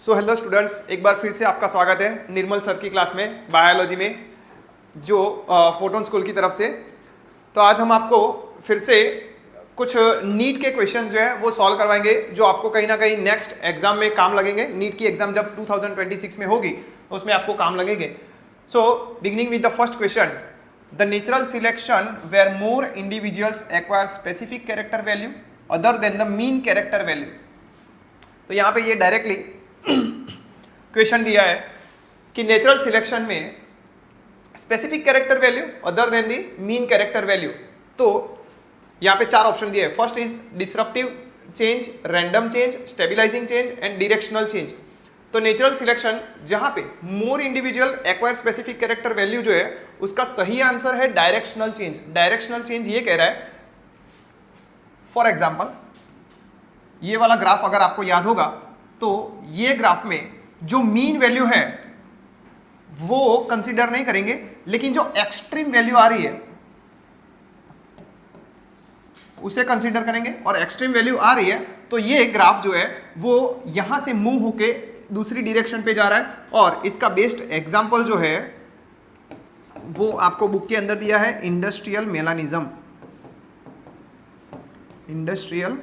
So hello students, एक बार फिर से आपका स्वागत है निर्मल सर की क्लास में बायोलॉजी में, जो फोटोन स्कूल की तरफ से। तो आज हम आपको फिर से कुछ नीट के क्वेश्चंस जो है वो सॉल्व करवाएंगे, जो आपको कहीं ना कहीं नेक्स्ट एग्जाम में काम लगेंगे। नीट की एग्जाम जब 2026 में होगी तो उसमें आपको काम लगेंगे। So beginning with the first question, the natural selection where more individuals acquire specific character value other than the mean character value. तो यहाँ पे ये डायरेक्टली क्वेश्चन दिया है कि नेचुरल सिलेक्शन में specific character value other than the mean character value. तो यहाँ पे चार ऑप्शन दिए है। First is disruptive change, random change, stabilising change and directional change. तो नेचुरल सिलेक्शन जहां पे more individual acquire specific character value जो है उसका सही आंसर है डायरेक्शनल चेंज। डायरेक्शनल चेंज ये कह रहा है, फॉर एग्जाम्पल ये वाला ग्राफ अगर आपको याद होगा तो ये ग्राफ में जो मीन वैल्यू है वो कंसीडर नहीं करेंगे, लेकिन जो एक्सट्रीम वैल्यू आ रही है उसे कंसीडर करेंगे। और एक्सट्रीम वैल्यू आ रही है तो ये ग्राफ जो है वो यहां से मूव होके दूसरी डायरेक्शन पे जा रहा है। और इसका बेस्ट एग्जांपल जो है वो आपको बुक के अंदर दिया है, industrial melanism. Industrial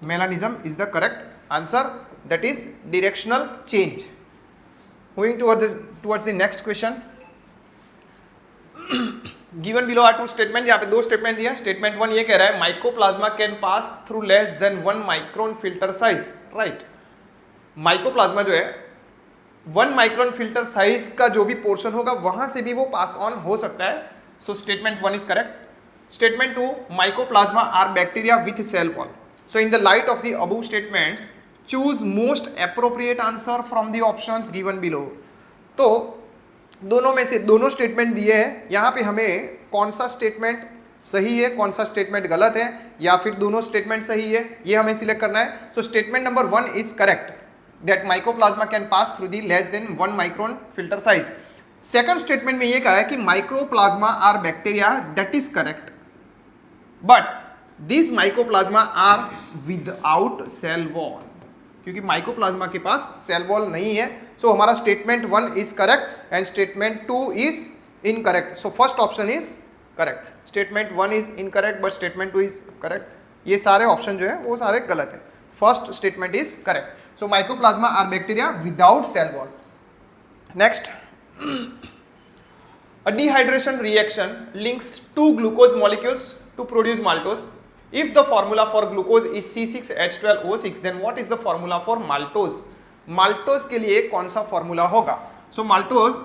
melanism is the correct answer, that is directional change. Moving towards the next question. Given below are two statement, यहाँ पे दो स्टेटमेंट दिया है। स्टेटमेंट वन ये कह रहा है mycoplasma can pass through less than 1 micron filter size, right. Mycoplasma जो है 1 माइक्रोन फिल्टर साइज का जो भी पोर्शन होगा वहां से भी वो पास ऑन हो सकता है। So statement one is correct. Statement two, mycoplasma are bacteria with cell wall. So in the light of the above statements, choose most appropriate answer from the options given below. तो दोनों में से दोनों statement दिए हैं, यहाँ पे हमें कौन सा स्टेटमेंट सही है कौन सा स्टेटमेंट गलत है, या फिर दोनों स्टेटमेंट सही है ये हमें सिलेक्ट करना है। So statement number one is correct, that mycoplasma can pass through the less than 1 micron filter size. Second statement में ये कहा है कि mycoplasma are bacteria, that is correct, but this mycoplasma are without cell wall, क्योंकि mycoplasma के पास cell wall नहीं है। सो हमारा statement one is correct and statement two is incorrect. So first option is correct, statement one is incorrect but statement two is correct. ये सारे option जो है वो सारे गलत है। First statement is correct. So mycoplasma are bacteria without cell wall. Next, a dehydration reaction links two glucose molecules to produce maltose. If the formula for glucose is C6H12O6, then what is the formula for maltose? maltose के लिए कौन सा formula होगा? So maltose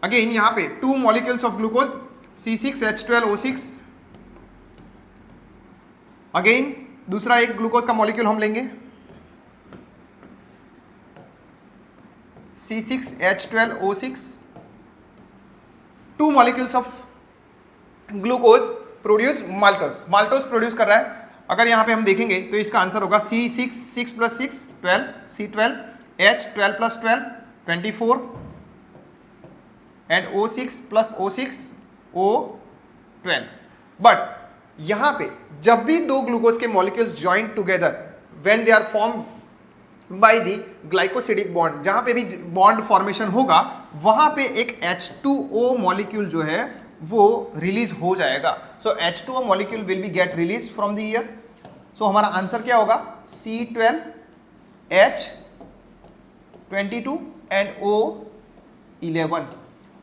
again यहाँ पे 2 molecules of glucose C6H12O6, again दूसरा एक glucose का मॉलिक्यूल हम लेंगे C6H12O6, 2 molecules of glucose produce maltose। maltose produce कर रहा है। अगर यहाँ पे हम देखेंगे तो इसका आंसर होगा C6, 6 + 6 12, C12, H 12 + 12 24 and O6 + O6 O12। But यहाँ पे जब भी दो ग्लूकोज के molecules join together when they are form by the glycosidic bond, जहाँ पे भी बॉन्ड फॉर्मेशन होगा वहाँ पे एक H2O मॉलिक्यूल जो है वो रिलीज हो जाएगा। So H2O molecule will be get release from the year. So हमारा आंसर क्या होगा? C12 H22 and O11।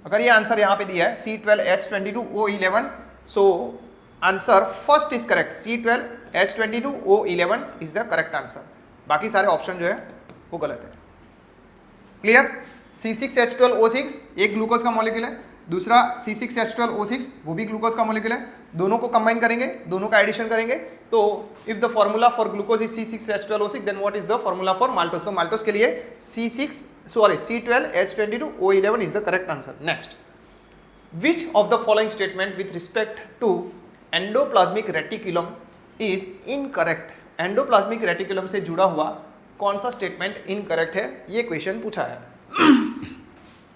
अगर ये आंसर यहाँ पे दिया है C12 H22 O11, so answer first is correct, C12 H22 O11 is the correct answer. बाकी सारे ऑप्शन जो है वो गलत है। क्लियर? C6H12O6 एक ग्लूकोज का मॉलिक्यूल है, दूसरा C6H12O6 वो भी ग्लूकोज का मॉलिक्यूल है। दोनों को कंबाइन करेंगे, दोनों का एडिशन करेंगे, तो if the formula for glucose is C6H12O6, then what is the formula for maltose? तो माल्टोज के लिए C12 H22 O11 is the correct answer. Next, which of the following statement with respect to endoplasmic reticulum is incorrect? Endoplasmic reticulum से जुड़ा हुआ कौन सा statement incorrect है, ये क्वेश्चन पूछा है।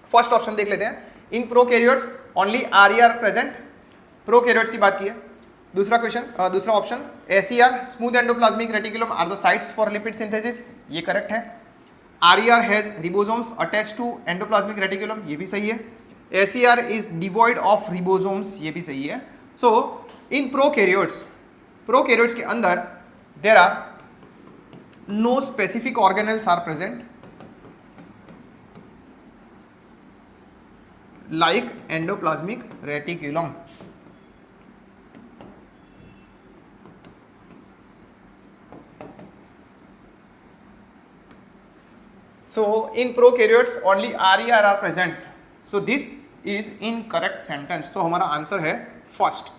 फर्स्ट ऑप्शन देख लेते हैं, in prokaryotes only are present, prokaryotes की बात की है। दूसरा क्वेश्चन, दूसरा option, SER smooth endoplasmic reticulum are the sites for lipid synthesis, ये करेक्ट है। RER has ribosomes attach to endoplasmic reticulum, ये भी सही है। SER is devoid of ribosomes, ये भी सही है। सो इन प्रोकैरियोट्स के अंदर there are no specific organelles are present like endoplasmic reticulum. So in prokaryotes only RER are present. So this is incorrect sentence. तो हमारा आंसर है first.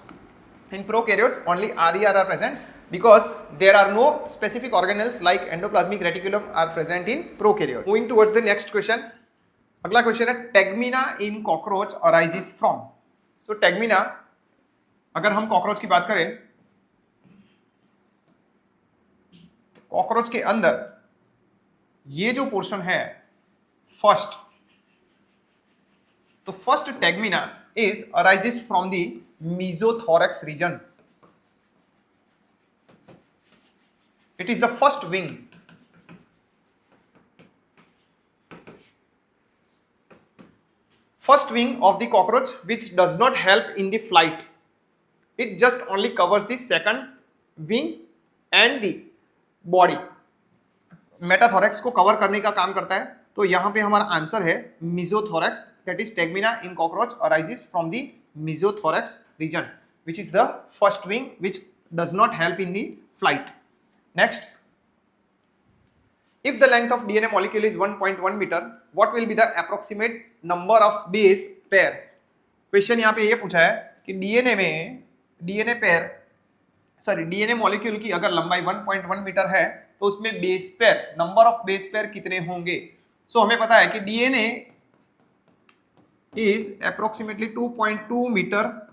In prokaryotes only RER are present because there are no specific organelles like endoplasmic reticulum are present in prokaryotes. Moving towards the next question. अगला question है टेगमिना in cockroach arises from. सो टेगमिना, अगर हम cockroach की बात करें, cockroach के अंदर ये जो पोर्शन है फर्स्ट, तो first tegmina is arises from the mesothorax region. It is the first wing. First wing of the cockroach which does not help in the flight. It just only covers the second wing and the body. Metathorax को cover करने का काम करता है। तो यहां पे हमारा आंसर है mesothorax, that is tegmina in cockroach arises from the mesothorax region which is the first wing which does not help in the flight. Next, if the length of DNA molecule is 1.1 meter, what will be the approximate number of base pairs? Question यहाँ पे ये पूछा है कि DNA में DNA molecule की अगर लंबाई 1.1 मीटर है तो उसमें base pair, number of base pair कितने होंगे? सो हमें पता है कि DNA is approximately 2.2 metre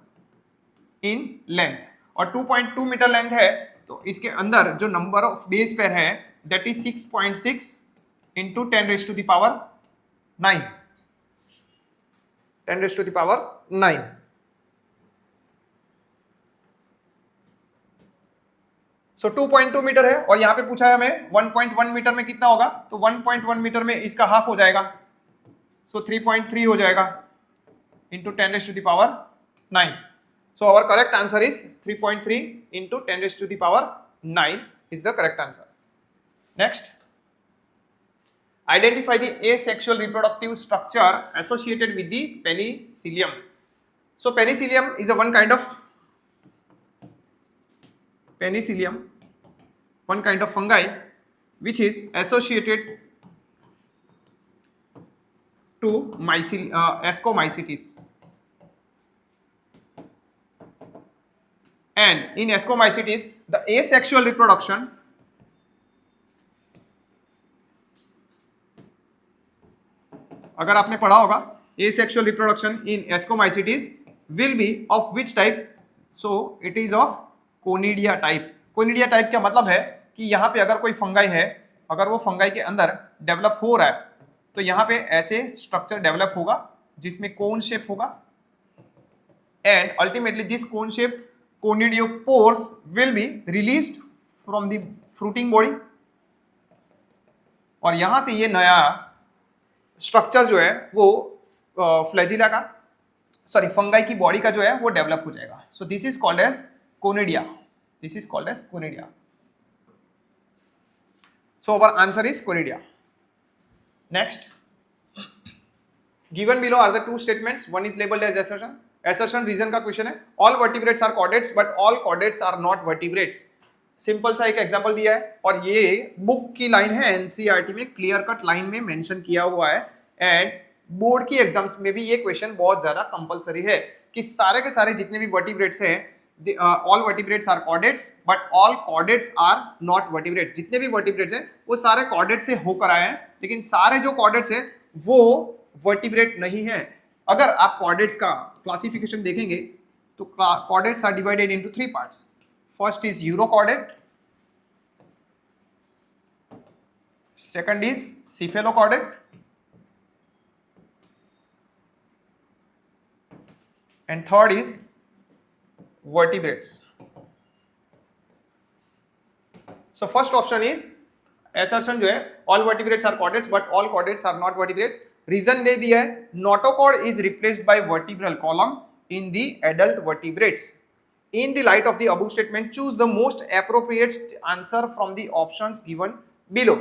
in length, और 2.2 मीटर लेंथ है तो इसके अंदर जो नंबर ऑफ बेस पेयर है that is 6.6 into 10 raised to the power 9. 10 raised to the power 9. So 2.2 metre है और यहाँ पे पूछा है हमें 1.1 मीटर में कितना होगा, तो 1.1 मीटर में इसका हाफ हो जाएगा, so 3.3 हो जाएगा into 10 raised to the power 9. So our correct answer is 3.3 into 10 raised to the power 9 is the correct answer. Next, identify the asexual reproductive structure associated with the penicillium. So penicillium is one kind of fungi which is associated to Ascomycetes. And in Ascomycetes, the asexual reproduction अगर आपने पढ़ा होगा asexual reproduction in Ascomycetes will be of which type? So it is of Conidia type. Conidia type का मतलब है कि यहाँ पे अगर कोई फंगाई है, अगर वो फंगाई के अंदर डेवलप हो रहा है तो यहाँ पे ऐसे स्ट्रक्चर डेवलप होगा जिसमें कोन शेप होगा, and ultimately this cone shape conidiospores will be released from the fruiting body, और यहां से ये नया स्ट्रक्चर जो है वो फ्लैजिला का फंगाई की बॉडी का जो है वो डेवलप हो जाएगा. So this is called as conidia. So our answer is conidia. Next, given below are the two statements. One is labelled as assertion reason का क्वेश्चन है. All vertebrates are chordates but all chordates are not vertebrates. Simple सा एक example दिया है और ये book की line है, एनसीईआरटी में क्लियर कट लाइन में मेंशन किया हुआ है, एंड बोर्ड की एग्जाम्स में भी ये क्वेश्चन बहुत ज्यादा कंपलसरी है कि सारे के सारे जितने भी वर्टिब्रेट्स हैं, all vertebrates are chordates but all chordates are not vertebrate. जितने भी वर्टिब्रेट्स हैं वो सारे कॉर्डेट से होकर आए हैं, लेकिन सारे जो कॉर्डेट्स हैं वो वर्टिब्रेट नहीं है. अगर आप कॉर्डेट्स का क्लासिफिकेशन देखेंगे तो chordates are divided into 3 parts. First is urochordate, second is cephalochordate, and third is vertebrates. So first option is assertion जो है all vertebrates are chordates but all chordates are not vertebrates. Reason दे दिया है notochord is replaced by vertebral column in the adult vertebrates. In the light of the above statement, choose the most appropriate answer from the options given below.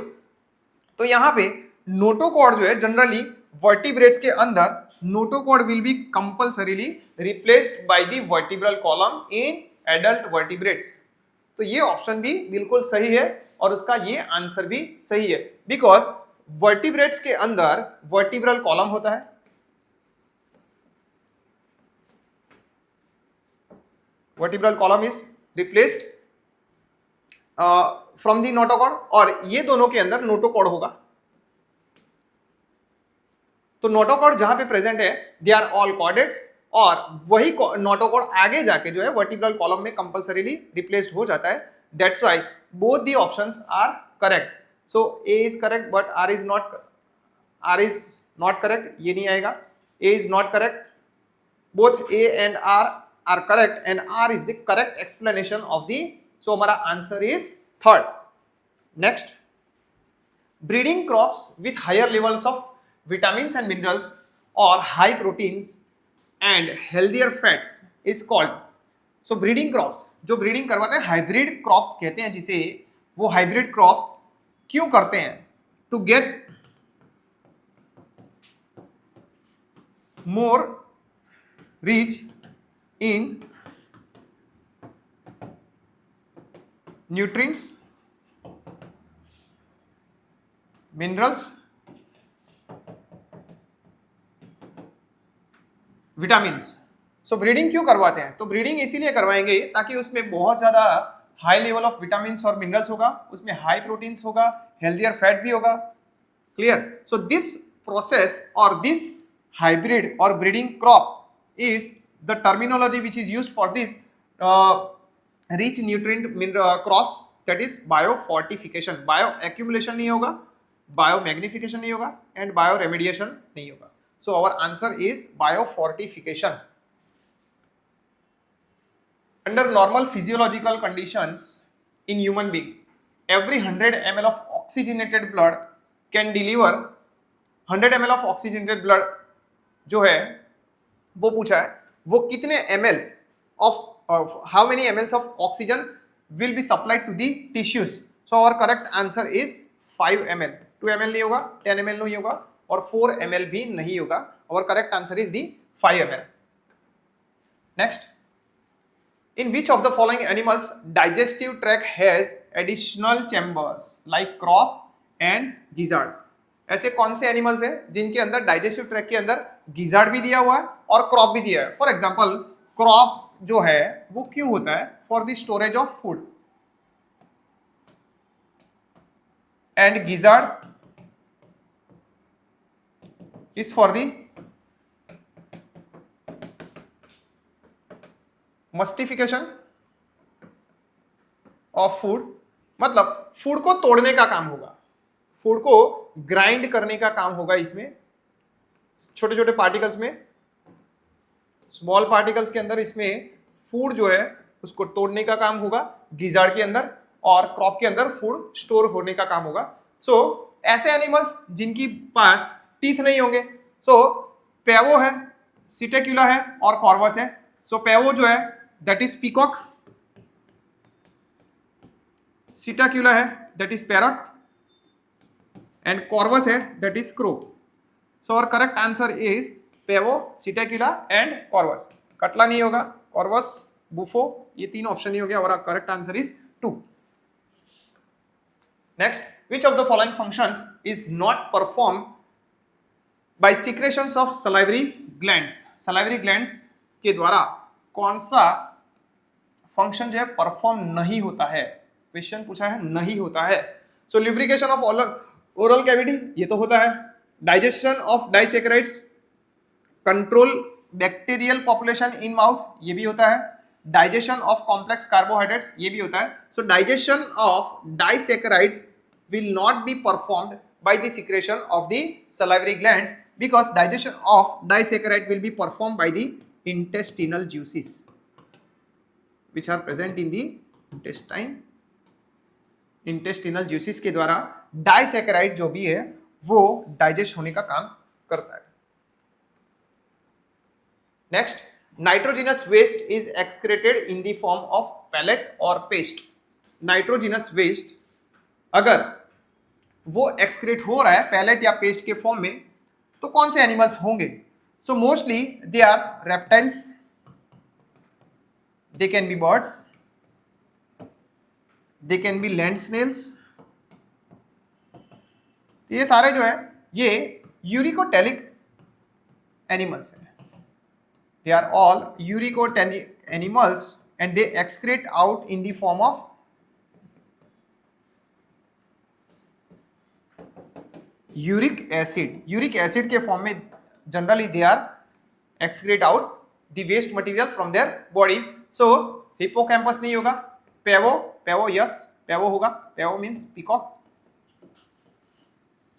तो यहाँ पे notochord जो है generally vertebrates के अंदर notochord will be compulsorily replaced by the vertebral column in adult vertebrates. तो ये option भी बिल्कुल सही है और उसका ये आंसर भी सही है बिकॉज वर्टिब्रेट्स के अंदर वर्टिब्रल कॉलम होता है, vertebral column is replaced from the notochord और ये दोनों के अंदर नोटोकॉर्ड होगा. तो नोटोकॉर्ड जहां पे प्रेजेंट है दे आर ऑल कॉर्डेट्स और वही नोटोकॉर्ड आगे जाके जो है वर्टिब्रल कॉलम में कंपल्सरीली रिप्लेस्ड हो जाता है. That's why both the options are correct. So A is correct but R is not correct. ये नहीं आएगा. A is not correct. Both A and R are correct and R is the correct explanation of the. So हमारा answer is third. Next, breeding crops with higher levels of vitamins and minerals or high proteins and healthier fats is called. So breeding crops जो breeding करवाते हैं hybrid crops कहते हैं जिसे. वो hybrid crops क्यों करते हैं? To get more rich in nutrients, minerals, vitamins. So breeding क्यों करवाते हैं? तो ब्रीडिंग इसीलिए करवाएंगे ताकि उसमें बहुत ज्यादा हाई लेवल ऑफ विटामिन्स और मिनरल्स होगा, उसमें हाई प्रोटीन्स होगा, हेल्दियर फैट भी होगा. क्लियर? सो दिस प्रोसेस और दिस हाइब्रिड और breeding crop is the terminology which is used for this rich nutrient crops, that is biofortification. Bio accumulation नहीं होगा, बायो मैग्निफिकेशन नहीं होगा एंड बायो रेमेडिएशन नहीं होगा. So our answer is biofortification. Under normal physiological conditions in human being, every 100 ml of oxygenated blood can deliver 100 ml of oxygenated blood जो है वो पूछा है वो कितने ml of how many ml of oxygen will be supplied to the tissues. So our correct answer is 5 ml. 2 ml नहीं होगा, 10 ml नहीं होगा और 4 ml भी नहीं होगा. Our correct answer is the 5 ml. Next, in which of the following animals digestive tract has additional chambers like crop and gizzard? ऐसे कौन से एनिमल्स हैं जिनके अंदर डाइजेस्टिव ट्रैक्ट के अंदर गिजार्ड भी दिया हुआ है और क्रॉप भी दिया है? फॉर एग्जाम्पल क्रॉप जो है वो क्यों होता है? For the storage of food. And gizzard is for the mastication of food. मतलब फूड को तोड़ने का काम होगा, फूड को ग्राइंड करने का काम होगा. इसमें छोटे छोटे पार्टिकल्स में, स्मॉल पार्टिकल्स के अंदर इसमें फूड जो है उसको तोड़ने का काम होगा गिजार्ड के अंदर और क्रॉप के अंदर फूड स्टोर होने का काम होगा. सो ऐसे एनिमल्स जिनकी पास टीथ नहीं होंगे, सो पेवो है, सिटेक्युला है और कॉर्वस है. सो पेवो जो है दैट इज पीकॉक, सिटेक्युला है that is parrot and Corvus है that is crow. So our correct answer is Pavo, Psittacula and Corvus. Catla नहीं होगा, कॉर्वस, बुफो, ये तीन ऑप्शन नहीं हो गया. और correct answer is 2. Next, which of the following functions is not performed by secretions of salivary glands? salivary glands के द्वारा कौन सा फंक्शन जो है परफॉर्म नहीं होता है? क्वेश्चन पूछा है नहीं होता है. सो ल्यूब्रिकेशन ऑफ ओरल कैविटी, ये तो होता है. Digestion of disaccharides, control bacterial population in mouth, ये भी होता है. डाइजेशन ऑफ कॉम्प्लेक्स कार्बोहाइड्रेट्स, ये भी होता है. सो digestion of disaccharides will not be performed by the secretion of the salivary glands because digestion of disaccharide will be performed by the intestinal juices which are present in the intestinal juices के द्वारा disaccharide जो भी है वो digest होने का काम करता है। Next, nitrogenous waste is excreted in the form of pellet or paste. Nitrogenous waste अगर वो एक्सक्रेट हो रहा है पैलेट या पेस्ट के फॉर्म में तो कौन से एनिमल्स होंगे? So mostly they are reptiles, they can be birds, they can be land snails. ये सारे जो है ये यूरिकोटेलिक एनिमल्स हैं। They are all eurycoteric animals and they excrete out in the form of uric acid. Uric acid के form में generally they are excrete out the waste material from their body. So hippocampus नहीं होगा, pavo yes, pavo होगा, pavo means peacock.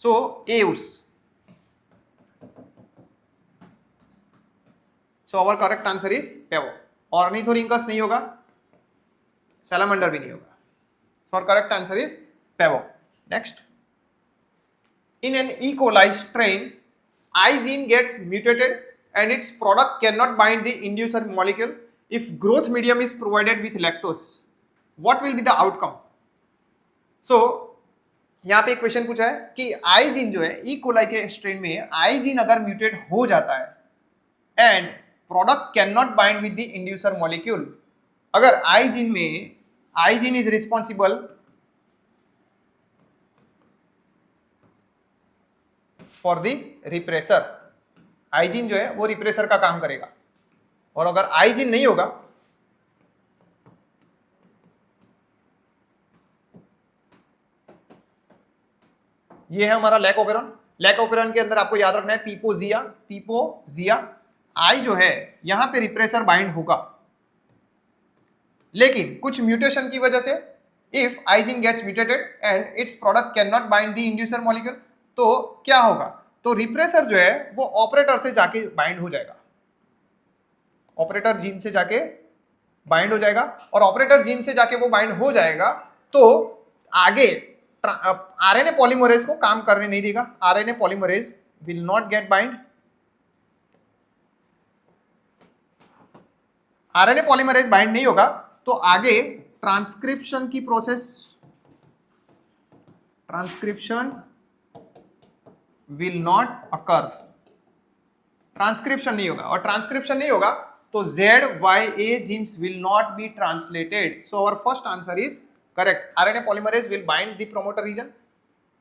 So eus. So our correct answer is pavo. Ornithorhynchus नहीं होगा, salamander भी नहीं होगा. So our correct answer is pavo. Next, in an E. coli strain, I gene gets mutated and its product cannot bind the inducer molecule. If growth medium is provided with lactose, what will be the outcome? So यहाँ पे एक question पूछा है कि आई gene जो है E coli के strain में आई जीन अगर म्यूटेट हो जाता है and product can not bind with the inducer molecule, अगर आई जीन में आई gene is responsible for the repressor, I gene जो है वो रिप्रेसर का काम करेगा, और अगर आई जीन नहीं होगा ये है हमारा लैक ओपेरॉन। लैक ओपेरॉन के अंदर आपको याद रखना है पीपोजिया आई जो है यहां पे रिप्रेसर बाइंड होगा, लेकिन कुछ म्यूटेशन की वजह से if I gene gets mutated and its product can not bind the inducer molecule, तो क्या होगा? तो रिप्रेसर जो है वो ऑपरेटर से जाके बाइंड हो जाएगा, ऑपरेटर जीन से जाके बाइंड हो जाएगा, और ऑपरेटर जीन से जाके वो बाइंड हो जाएगा तो आगे आरएनए पॉलीमरेज को काम करने नहीं देगा। RNA polymerase will not get bind, RNA polymerase bind नहीं होगा तो आगे ट्रांसक्रिप्शन की process, transcription will not occur, transcription नहीं होगा, और ट्रांसक्रिप्शन नहीं होगा तो ZYA genes will not be translated. So our first answer is correct, RNA polymerase will bind the promoter region.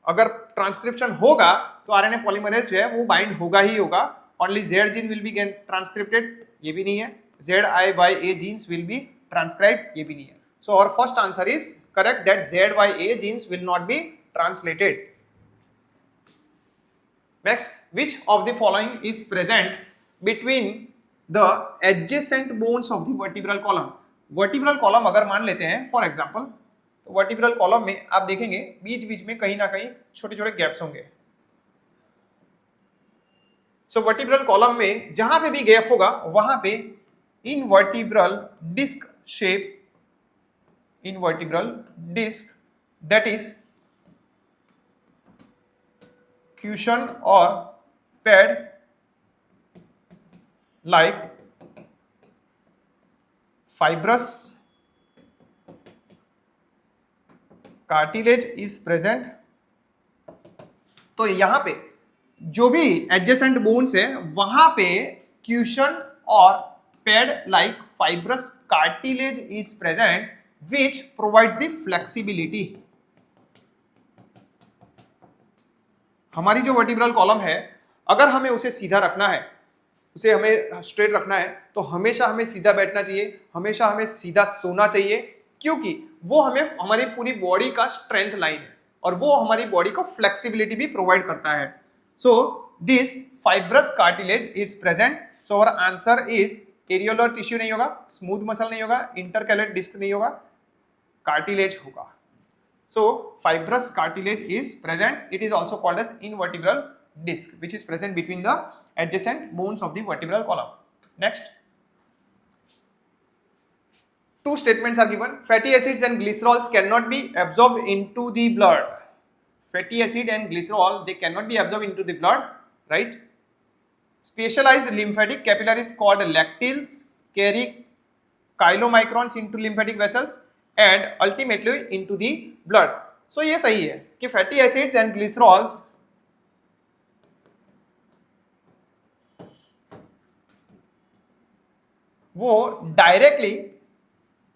अगर ट्रांसक्रिप्शन होगा तो आरएनए पॉलीमरेज जो है वो बाइंड होगा ही होगा, only Z gene will be transcripted, ये भी नहीं है, ZIYA genes will be transcribed, ये भी नहीं है। So our first answer is correct that ZYA genes will not be translated. Next, which of the following is present between the adjacent bones of the vertebral column? Vertebral column अगर मान लेते हैं for example, तो vertebral column में आप देखेंगे बीच बीच में कहीं ना कहीं छोटे छोटे गैप्स होंगे। सो वर्टिब्रल कॉलम में जहां पे भी गैप होगा वहां पे intervertebral disc shape, intervertebral disc that is cushion or pad like fibrous cartilage is present. तो यहां पे जो भी एडजेसेंट बोन्स है वहां पे caution or pad like fibrous cartilage is present which provides the flexibility. हमारी जो वर्टिब्रल कॉलम है अगर हमें उसे सीधा रखना है, उसे हमें स्ट्रेट रखना है, तो हमेशा हमें सीधा बैठना चाहिए, हमेशा हमें सीधा सोना चाहिए, क्योंकि वो हमें हमारी पूरी बॉडी का स्ट्रेंथ लाइन है और वो हमारी बॉडी को फ्लेक्सिबिलिटी भी प्रोवाइड करता है। So this fibrous cartilage is present. So our answer is areolar tissue नहीं होगा, स्मूथ मसल नहीं होगा, इंटरकैलेट डिस्क नहीं होगा, कार्टिलेज होगा। So fibrous cartilage is present. It is also called as invertebral disc, which is present between the adjacent bones of the vertebral column. Next, two statements are given. Fatty acids and glycerols cannot be absorbed into the blood. Fatty acid and glycerol, they cannot be absorbed into the blood, right? Specialized lymphatic capillaries called lacteals carry chylomicrons into lymphatic vessels and ultimately into the blood. So ये सही है कि fatty acids and glycerols वो directly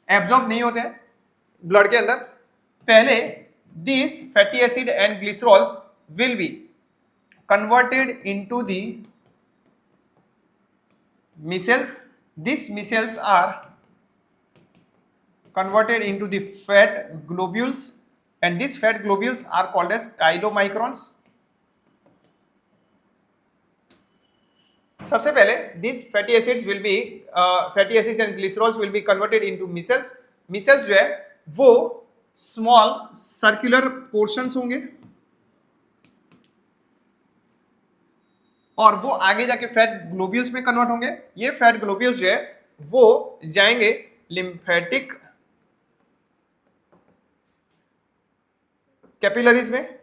absorb नहीं होते हैं blood के अंदर. पहले this fatty acid and glycerols will be converted into the micelles. This micelles are converted into the fat globules and these fat globules are called as chylomicrons. सबसे पहले these fatty acids will be fatty acids and glycerols will be converted into micelles. Micelles जो है वो small circular portions होंगे और वो आगे जाके फैट ग्लोब्यूल्स में कन्वर्ट होंगे. ये फैट ग्लोब्यूल्स जो है वो जाएंगे लिम्फेटिक कैपिलरीज में.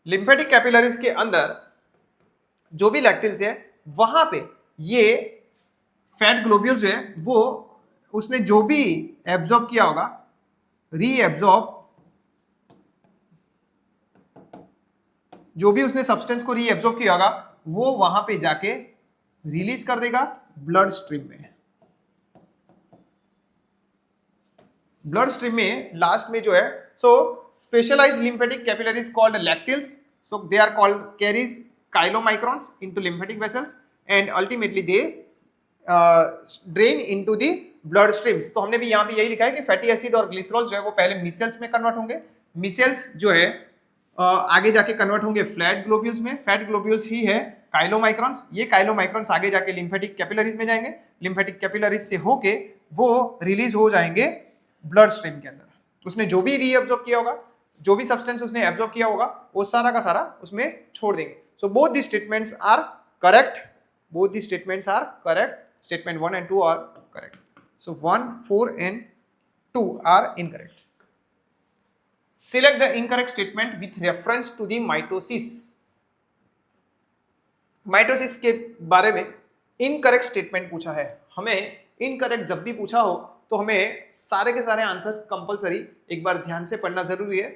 लिम्फेटिक कैपिलरीज के अंदर जो भी लैक्टिल्स है वहां पे ये फैट ग्लोब्यूल्स जो है वो उसने जो भी एब्जॉर्ब किया होगा रीएब्जॉर्ब, जो भी उसने सब्सटेंस को रीएब्जॉर्ब किया होगा वो वहां पे जाके रिलीज कर देगा ब्लड स्ट्रीम में. ब्लड स्ट्रीम में लास्ट में जो है so specialised lymphatic capillaries called lacteals. So they are called carries chylomicrons into lymphatic vessels and ultimately they drain into the blood streams. तो हमने भी यहाँ पे यही लिखा है कि फैटी एसिड और ग्लिसरॉल जो है वो पहले मिसेल्स में कन्वर्ट होंगे. मिसेल्स जो है आगे जाके कन्वर्ट होंगे फ्लैट ग्लोब्यूल्स में. फैट ग्लोब्यूल्स ही है काइलोमाइक्रॉन्स. ये काइलोमाइक्रॉन्स आगे जाके लिम्फेटिक कैपिलरीज में जाएंगे. लिम्फेटिक कैपिलरीज से होके वो रिलीज हो जाएंगे ब्लड स्ट्रीम के अंदर. उसने जो भी रीअब्जॉर्ब किया होगा, जो भी सब्सटेंस उसने एब्जॉर्ब किया होगा वो सारा का सारा उसमें छोड़ देंगे. So both these statements are correct. Both these statements are correct. Statement 1 and 2 are correct. So 1, 4 and 2 are incorrect. Select the incorrect statement with reference to the mitosis. Mitosis के बारे में incorrect statement पूछा है. हमें incorrect जब भी पूछा हो तो हमें सारे के सारे आंसर्स कंपलसरी एक बार ध्यान से पढ़ना जरूरी है.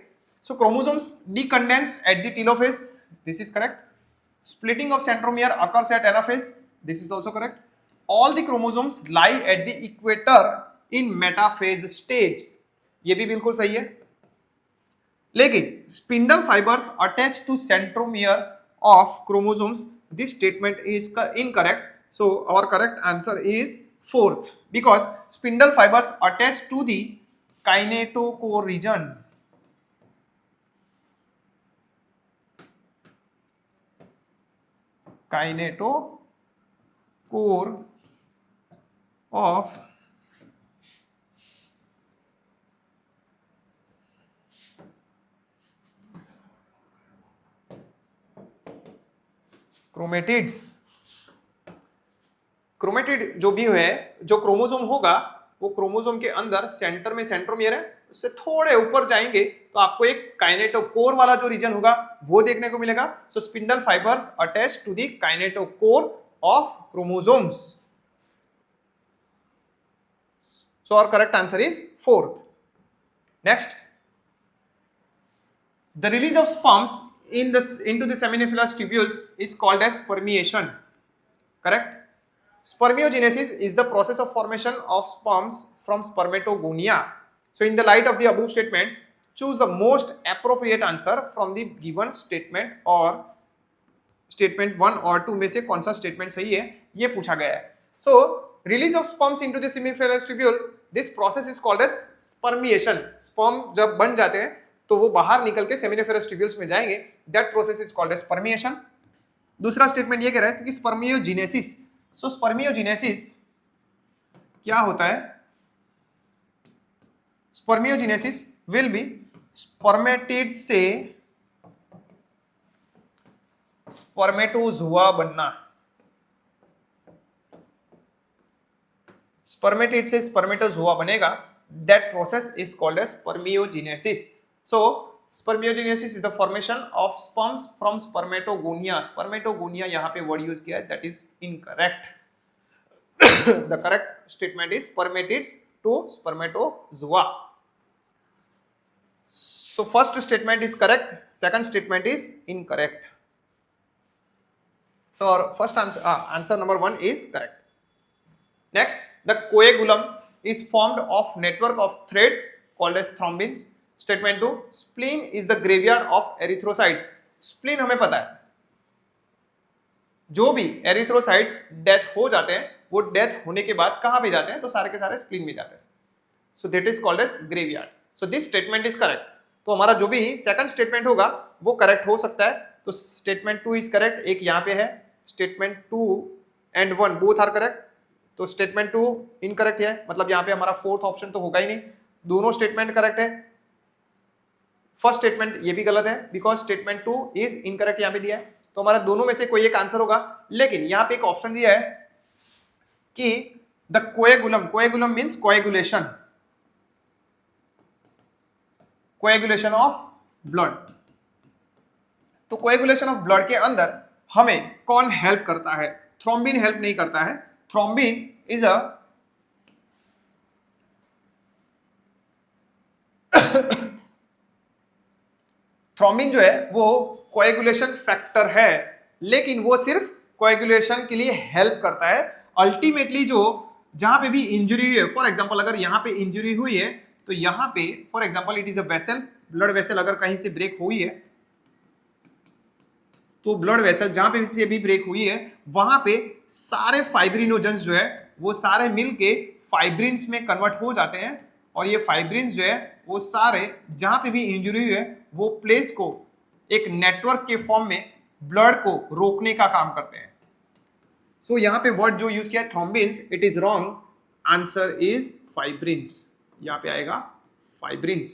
So chromosomes decondense at the telophase. This is correct. Splitting of centromere occurs at anaphase. This is also correct. All the chromosomes lie at the equator in metaphase stage. ये भी बिल्कुल सही है. लेकिन spindle fibers attached to centromere of chromosomes, this statement is incorrect. So our correct answer is fourth, because spindle fibers attached to the kinetochore region. Kinetochore of chromatids. Chromatid जो भी है, जो क्रोमोसोम होगा वो क्रोमोसोम के अंदर centre में centromere है, उससे थोड़े ऊपर जाएंगे तो आपको एक काइनेटोकोर वाला जो रीजन होगा वो देखने को मिलेगा. So spindle fibres attached to the kinetochore of chromosomes. So our correct answer is fourth. Next, the release of sperms into the seminiferous tubules is called as spermiation. Correct? Spermiogenesis is the process of formation of sperms from spermatogonia. So in the light of the above statements, choose the most appropriate answer from the given statement, or statement 1 और 2 में से कौन सा statement सही है ये पूछा गया है. So release of sperms into the seminiferous tubule, this process is called as spermiation. sperm जब बन जाते हैं तो वो बाहर निकल के सेमिनिफेरस ट्यूब्यूल्स में जाएंगे. That process is called as spermiation. दूसरा स्टेटमेंट ये कह रहा है कि स्पर्मियोजेनेसिस. सो स्पर्मियोजेनेसिस क्या होता है? स्पर्मियोजेनेसिस विल बी स्पर्मेटिड से स्पर्मेटोजोआ बनना. स्पर्मेटिड से स्पर्मेटोजोआ बनेगा, that process is called as spermiogenesis. So spermiogenesis is the formation of sperms from spermatogonia. Spermatogonia यहाँ पे वर्ड यूज किया है, that is incorrect. The correct statement is spermatids to spermatozoa. So first statement is correct, second statement is incorrect. So our first answer number 1 is correct. Next, the coagulum is formed of network of threads called as thrombins. Statement 2, spleen is the graveyard of erythrocytes. Spleen हमें पता है, जो भी erythrocytes death हो जाते हैं वो death होने के बाद कहां पे जाते हैं, तो सारे के सारे स्प्लीन में जाते हैं. So that is called as graveyard. So this statement is correct. तो हमारा जो भी सेकंड स्टेटमेंट होगा वो करेक्ट हो सकता है. तो स्टेटमेंट 2 इज करेक्ट. एक यहाँ पे है statement 2 and 1 both are correct. तो स्टेटमेंट 2 इनकरेक्ट है, मतलब यहाँ पे हमारा फोर्थ ऑप्शन तो होगा ही नहीं. दोनों स्टेटमेंट करेक्ट है. फर्स्ट स्टेटमेंट ये भी गलत है बिकॉज स्टेटमेंट 2 इज इनकरेक्ट यहाँ पे दिया है. तो हमारा दोनों में से कोई एक आंसर होगा. लेकिन यहाँ पे एक ऑप्शन दिया है कि the कोएगुलम means coagulation, coagulation of blood. तो कोएगुलेशन ऑफ ब्लड के अंदर हमें कौन हेल्प करता है? थ्रोम्बिन हेल्प नहीं करता है. थ्रोम्बिन इज अ थ्रोम्बिन जो है वो कोएगुलेशन फैक्टर है, लेकिन वो सिर्फ कोएगुलेशन के लिए हेल्प करता है. अल्टीमेटली जो जहां पे भी इंजरी हुई है, फॉर एग्जांपल अगर यहां पे इंजरी हुई है तो यहाँ पे for example it is a vessel, blood vessel अगर कहीं से ब्रेक हुई है तो ब्लड वेसल जहां पे से भी ब्रेक हुई है वहां पे सारे फाइब्रिनोजेंस जो है वो सारे मिलके फाइब्रिन्स में कन्वर्ट हो जाते हैं. और ये फाइब्रिन्स जो है वो सारे जहां पे भी इंजरी हुई है वो प्लेस को एक नेटवर्क के फॉर्म में ब्लड को रोकने का काम करते हैं. सो यहाँ पे वर्ड जो यूज किया है thrombins, it is wrong. Answer is fibrins. यहाँ पे आएगा fibrins.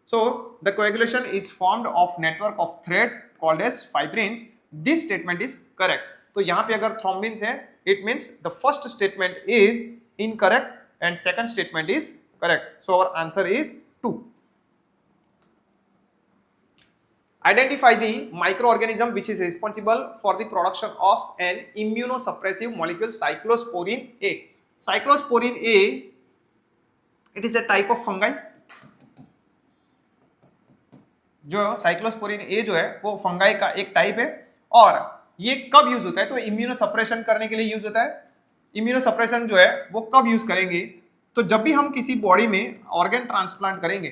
So the coagulation is formed of network of threads called as fibrins. This statement is correct. तो यहाँ पे अगर थ्रोम्बिन्स है it means the first statement is incorrect and second statement is correct. So our answer is 2. Identify the microorganism which is responsible for the production of an immunosuppressive molecule cyclosporin A. Cyclosporin A, it is a type of fungi. जो cyclosporin ए जो है वो fungi का एक type है. और ये कब यूज होता है? तो इम्यूनोसप्रेशन करने के लिए यूज होता है. इम्यूनोसप्रेशन जो है वो कब यूज करेंगे? तो जब भी हम किसी बॉडी में ऑर्गन ट्रांसप्लांट करेंगे,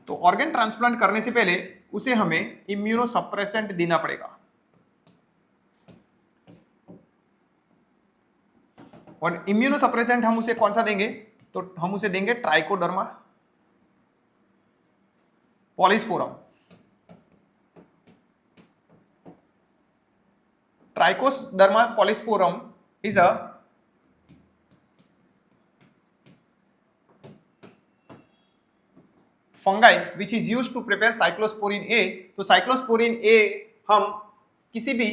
तो ऑर्गन ट्रांसप्लांट करने से पहले उसे हमें इम्यूनोसप्रेसेंट देना पड़ेगा. और इम्यूनोसप्रेसेंट हम उसे कौन सा देंगे? तो हम उसे देंगे Trichoderma polysporum. Trichoderma polysporum is a fungi which is used to prepare cyclosporin A. तो साइक्लोस्पोरिन ए हम किसी भी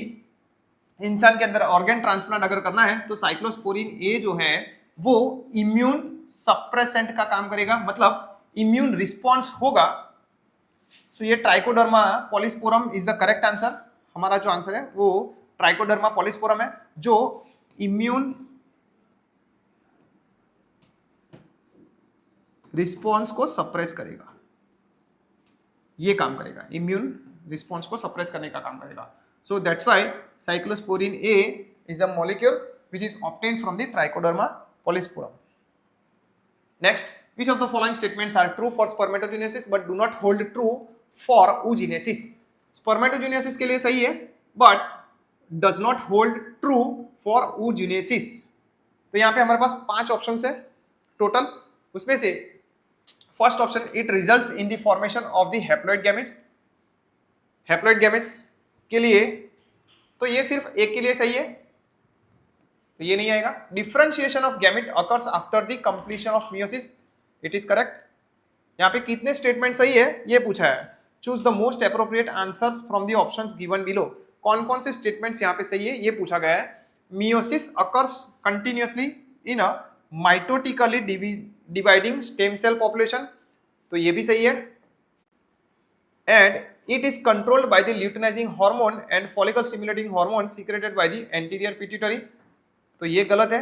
इंसान के अंदर ऑर्गन ट्रांसप्लांट अगर करना है तो साइक्लोस्पोरिन ए जो है वो इम्यून सप्रेसेंट का काम करेगा, मतलब इम्यून रिस्पॉन्स होगा. सो ये trichoderma polysporum is the correct answer. हमारा जो आंसर है वो ट्राइकोडर्मा पॉलीस्पोरम है जो इम्यून रिस्पॉन्स को सप्रेस करेगा. ये काम करेगा, इम्यून रिस्पॉन्स को सप्रेस करने का काम करेगा. So that's why cyclosporin A is a molecule which is obtained from the Trichoderma polysporum. Next, which of the following statements are true for spermatogenesis but do not hold true for oogenesis? Spermatogenesis के लिए सही है but does not hold true for oogenesis. तो यहाँ पे हमारे पास 5 options है total. उसमें से first option, it results in the formation of the haploid gametes. Haploid gametes के लिए तो ये सिर्फ एक के लिए सही है, तो ये नहीं आएगा. Differentiation of gamete occurs after the completion of meiosis. It is correct. यहाँ पे कितने स्टेटमेंट सही है ये पूछा है. Choose the most appropriate answers from the options given below. कौन कौन से स्टेटमेंट्स यहाँ पे सही है ये पूछा गया है. meiosis occurs continuously in a mitotically dividing stem cell population, तो ये भी सही है. And it is controlled by the luteinizing hormone and follicle stimulating hormone secreted by the anterior pituitary, तो ये गलत है.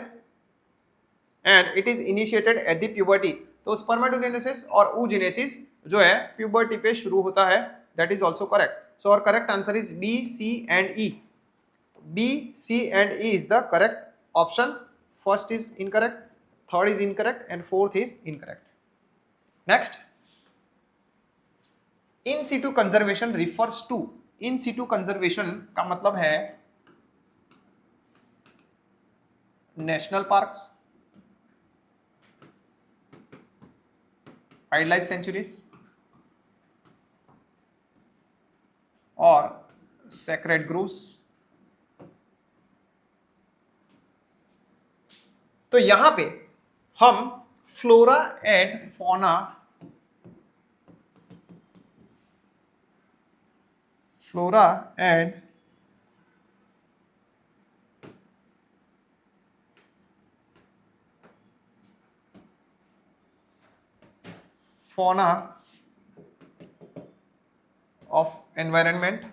And it is initiated at the puberty, तो spermatogenesis और oogenesis जो है puberty पे शुरू होता है. That is also correct. So our correct answer is B, C and E. B, C and E is the correct option. First is incorrect, third is incorrect and fourth is incorrect. Next, in situ conservation refers to, in situ conservation का मतलब है national parks, wild life sanctuaries और sacred groves. तो यहां पे हम flora and fauna, flora and fauna of environment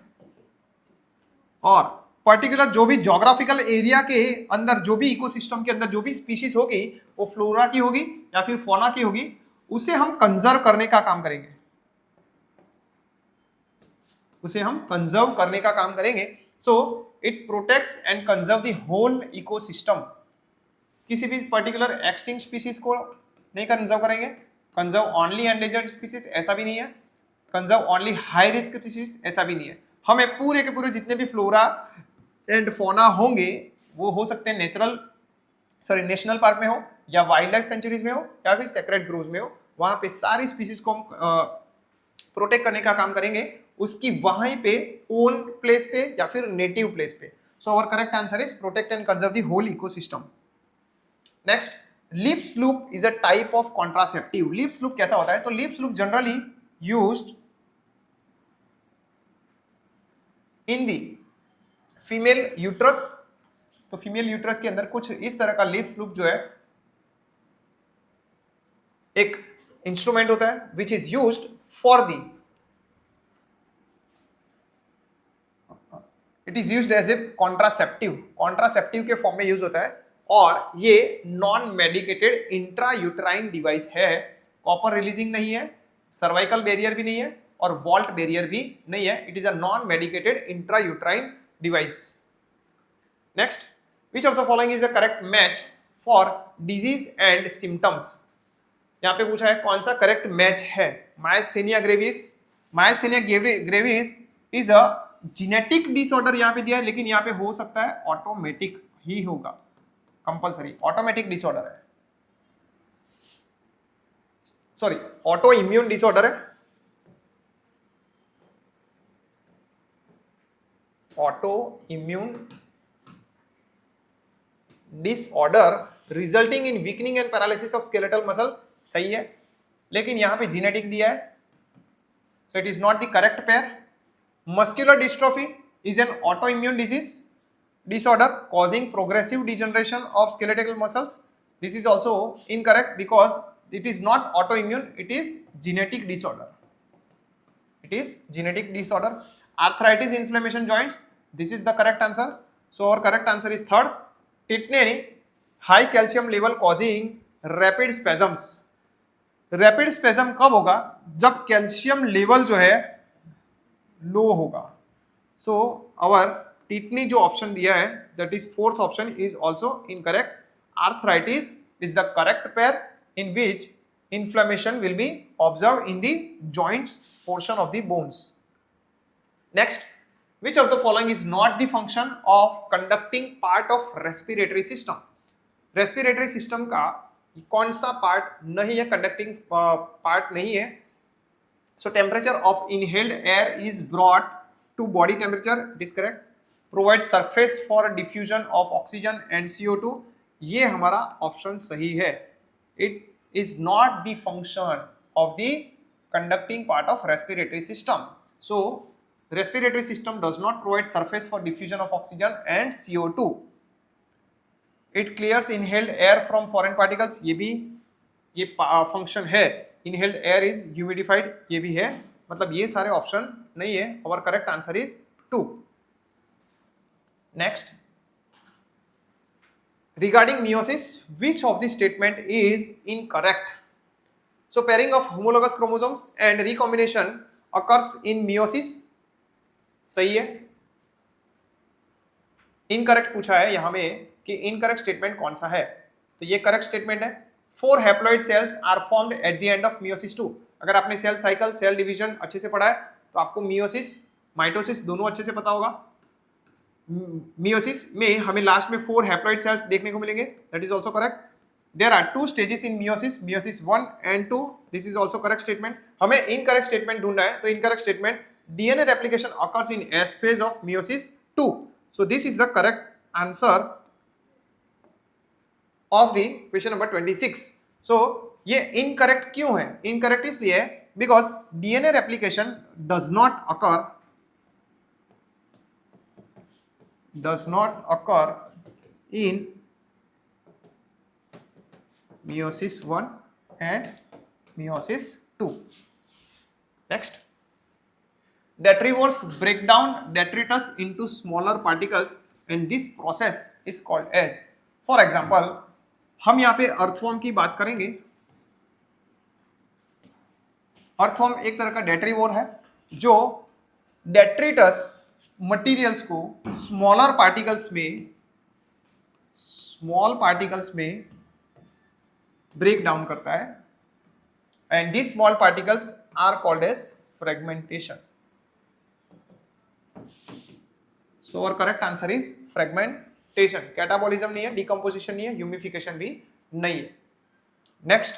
और particular जो भी ज्योग्राफिकल एरिया के अंदर जो भी इकोसिस्टम के अंदर जो भी स्पीशीज होगी वो फ्लोरा की होगी या फिर फौना की होगी, उसे हम कंजर्व करने का काम करेंगे, उसे हम कंजर्व करने का काम करेंगे. So it protects and conserve the whole ecosystem. किसी भी पर्टिकुलर एक्सटिंक्ट स्पीशीज को नहीं कंजर्व करेंगे. कंजर्व ओनली एंडेंजर्ड स्पीशीज ऐसा भी नहीं है, conserve only high risk species ऐसा भी नहीं है. हमें पूरे के पूरे जितने भी फ्लोरा एंड फौना होंगे वो हो सकते हैं नेशनल पार्क में हो या वाइल्ड लाइफ सेंचुरीज में हो या फिर सेक्रेड ग्रोव्स में हो. वहां पे सारी स्पीशीज को हम प्रोटेक्ट करने का काम करेंगे उसकी वहीं पे ओन प्लेस पे या फिर नेटिव प्लेस पे. So our correct answer is protect and conserve the whole ecosystem. Next, Lippes loop is a type of contraceptive. Lippes loop कैसा होता है? तो Lippes loop generally used in the female uterus. तो female uterus के अंदर कुछ इस तरह का लिप्स लूप जो है एक इंस्ट्रूमेंट होता है which is used for the, it is used as a contraceptive. Contraceptive के फॉर्म में यूज होता है और ये non medicated intra uterine device है. कॉपर रिलीजिंग नहीं है, सर्वाइकल बैरियर भी नहीं है और वॉल्ट बैरियर भी नहीं है. It is a non medicated intra uterine device. Next, which of the following is a correct match for disease and symptoms. यहां पे पूछा है कौन सा करेक्ट मैच है. Myasthenia gravis. Myasthenia gravis is a genetic disorder यहां पे दिया है, लेकिन यहां पे हो सकता है ऑटोमेटिक ही होगा, कंपलसरी ऑटोमेटिक डिसऑर्डर है, सॉरी ऑटो इम्यून डिसऑर्डर है. Auto immune disorder resulting in weakening and paralysis of skeletal muscle, सही है, लेकिन यहां पे जेनेटिक दिया है, so it is not the correct pair. Muscular dystrophy is an autoimmune disease disorder causing progressive degeneration of skeletal muscles. This is also incorrect because it is not autoimmune, it is genetic disorder. It is genetic disorder. Arthritis, inflammation joints, this is the correct answer. So our correct answer is third. Tetany, high calcium level causing rapid spasms. Rapid spasm कब होगा? जब calcium level जो है लो होगा. So our टिटनी जो option दिया है that is fourth option is also incorrect. Arthritis is the correct pair in which inflammation will be observed in the joints portion of the bones. Next, which of the following is not the function of conducting part of respiratory system? respiratory system का कौन सा part नहीं है, conducting part नहीं है? So temperature of inhaled air is brought to body temperature, it is correct. Provides surface for diffusion of oxygen and CO2, ये हमारा option सही है. It is not the function of the conducting part of respiratory system. So respiratory system does not provide surface for diffusion of oxygen and CO2. It clears inhaled air from foreign particles, ये भी ये function है। Inhaled air is humidified, ये भी है। मतलब ये सारे ऑप्शन नहीं है। और correct answer is 2। Next, regarding meiosis, which of the statement is incorrect? So pairing of homologous chromosomes and recombination occurs in meiosis, सही है। इनकरेक्ट पूछा है यहां में कि इनकरेक्ट स्टेटमेंट कौन सा है, तो ये करेक्ट स्टेटमेंट है। 4 haploid cells are formed at the end of meiosis 2। अगर आपने सेल साइकिल, सेल डिवीजन अच्छे से पढ़ा है तो आपको मियोसिस, माइटोसिस दोनों अच्छे से पता होगा। मियोसिस में हमें लास्ट में 4 हैप्लॉइड सेल्स देखने को मिलेंगे, that is also correct. There are 2 stages in meiosis, meiosis 1 and 2, this is also correct statement. हमें इनकरेक्ट स्टेटमेंट ढूंढना है, तो incorrect statement DNA replication occurs in S phase of meiosis 2, so this is the correct answer of the question number 26। सो ये incorrect क्यों है? Incorrect इसलिए because DNA replication does not occur in meiosis 1 and meiosis 2. Next, detritivores break down detritus into smaller particles and this process is called as, for example, हम यहाँ पे earthworm की बात करेंगे। अर्थवॉर्म एक तरह का डेट्रीवोर है जो डेट्रिटस मटेरियल्स को स्मॉल पार्टिकल्स में ब्रेक डाउन करता है and this small particles are called as fragmentation. So our correct answer is fragmentation. Catabolism नहीं है, डिकम्पोजिशन नहीं है, ह्यूमिफिकेशन भी नहीं है। Next,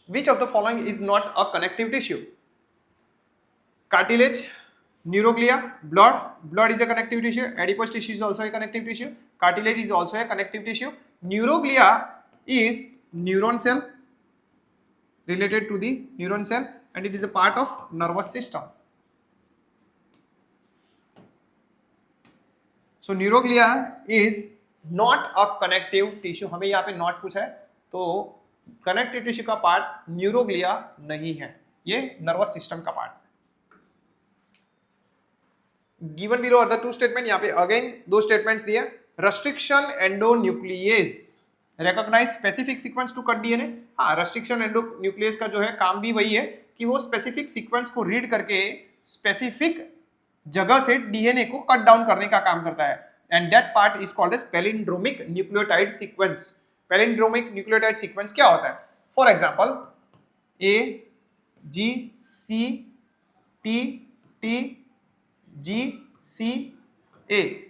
which of the following is not a connective tissue? Cartilage, neuroglia, blood is a connective tissue, adipose tissue is also a connective tissue, cartilage is also a connective tissue, neuroglia is neuron cell, related to the neuron cell and it is a part of nervous system. So neuroglia is not a connective tissue, हमें यहाँ पे not पूछा है, तो connective tissue का part neuroglia नहीं है, ये नर्वस सिस्टम का part. Given below are the 2 statement, यहाँ पे अगेन 2 स्टेटमेंट्स दिए। Restriction endonuclease recognise specific sequence to cut DNA. हाँ, रेस्ट्रिक्शन एंडोन्यूक्लियेज का जो है काम भी वही है कि वो स्पेसिफिक सीक्वेंस को रीड करके स्पेसिफिक जगह से डीएनए को कट डाउन करने का काम करता है and that part is called as palindromic nucleotide sequence. Palindromic nucleotide sequence क्या होता है? For example A G C T T G C A.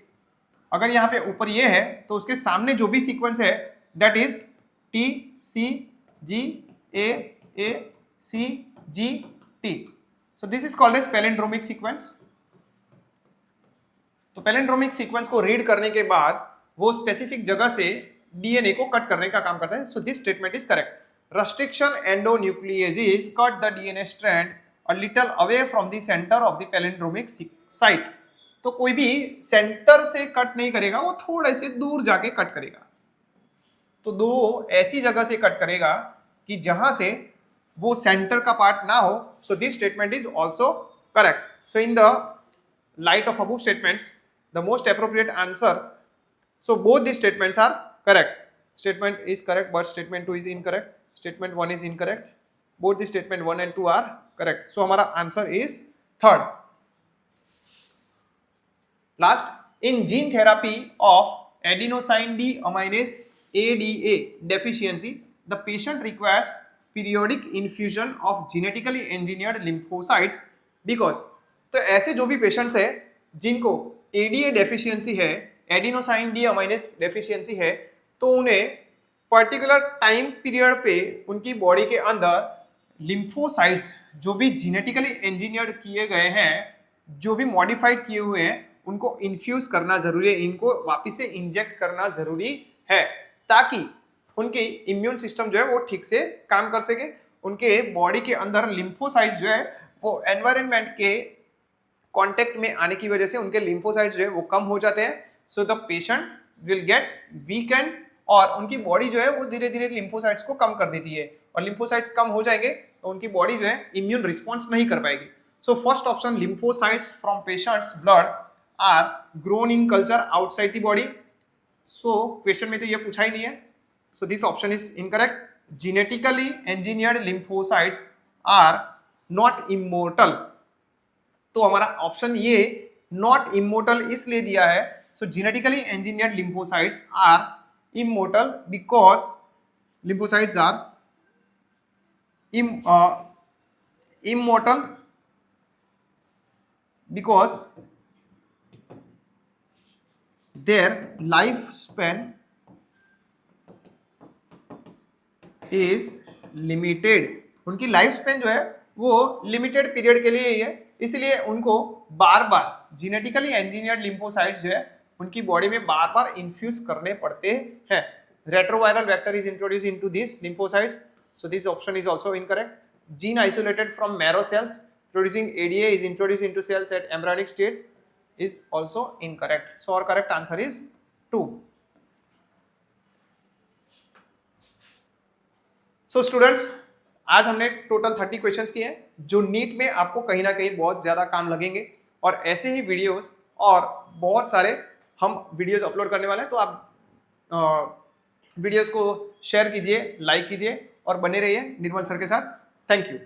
अगर यहाँ पे ऊपर ये है तो उसके सामने जो भी सीक्वेंस है that is T C G A C G T. So this is called as palindromic sequence. तो पैलिंड्रोमिक सीक्वेंस को रीड करने के बाद वो स्पेसिफिक जगह से डीएनए को कट करने का काम करता है। So this statement is correct. Restriction endonuclease cut the DNA strand a little away from the centre of the palindromic site. तो कोई भी सेंटर से कट नहीं करेगा, वो थोड़े से दूर जाके कट करेगा। तो दो ऐसी जगह से कट करेगा कि जहां से वो सेंटर का पार्ट ना हो। सो this statement is also correct. So in the light of above statements, the most appropriate answer, so both these statements are correct. Statement is correct but statement 2 is incorrect, statement 1 is incorrect, both the statement 1 and 2 are correct. So हमारा answer is third. Last, in gene therapy of adenosine deaminase ADA deficiency, the patient requires periodic infusion of genetically engineered lymphocytes because, तो ऐसे जो भी patients है जिनको ADA deficiency है, adenosine डीअमाइनेज deficiency है, तो उन्हें पर्टिकुलर टाइम पीरियड पे उनकी बॉडी के अंदर लिम्फोसाइट्स जो भी जेनेटिकली इंजीनियर्ड किए गए हैं, जो भी मॉडिफाइड किए हुए हैं, उनको इन्फ्यूज करना जरूरी है, इनको वापस से इंजेक्ट करना जरूरी है ताकि उनकी इम्यून सिस्टम जो है वो ठीक से काम कर सके। उनके बॉडी के अंदर लिम्फोसाइट्स जो है वो एनवायरनमेंट के कांटेक्ट में आने की वजह से उनके लिम्फोसाइट्स जो है वो कम हो जाते हैं। So the patient will get weekend और उनकी बॉडी जो है वो धीरे धीरे लिम्फोसाइट्स को कम कर देती है और लिम्फोसाइट्स कम हो जाएंगे तो उनकी बॉडी जो है इम्यून रिस्पॉन्स नहीं कर पाएगी. So first option lymphocytes from patient's blood are grown in culture outside the body. So question में तो ये पूछा ही नहीं है. So this option is incorrect. Genetically engineered lymphocytes are not immortal. तो हमारा ऑप्शन ये नॉट इमोर्टल इसलिए दिया है. सो genetically engineered lymphocytes are immortal because lymphocytes are immortal because their lifespan is limited. उनकी लाइफ स्पेन जो है वो लिमिटेड पीरियड के लिए ही है, इसलिए उनको बार बार जेनेटिकली एंजीनियर्ड लिम्फोसाइट्स जो है उनकी बॉडी में बार बार इन्फ्यूज करने पड़ते हैं. Retroviral vector is introduce into this lymphocytes. So this option is also incorrect. Gene isolated from marrow cells producing ADA is introduced into cells at embryonic states is also incorrect. So our correct answer is 2. So students, आज हमने total 30 questions किए हैं जो NEET में आपको कहीं ना कहीं बहुत ज्यादा काम लगेंगे और ऐसे ही वीडियोस और बहुत सारे हम वीडियोस अपलोड करने वाले हैं. तो आप वीडियोस को शेयर कीजिए, लाइक कीजिए और बने रहिए निर्मल सर के साथ. Thank you.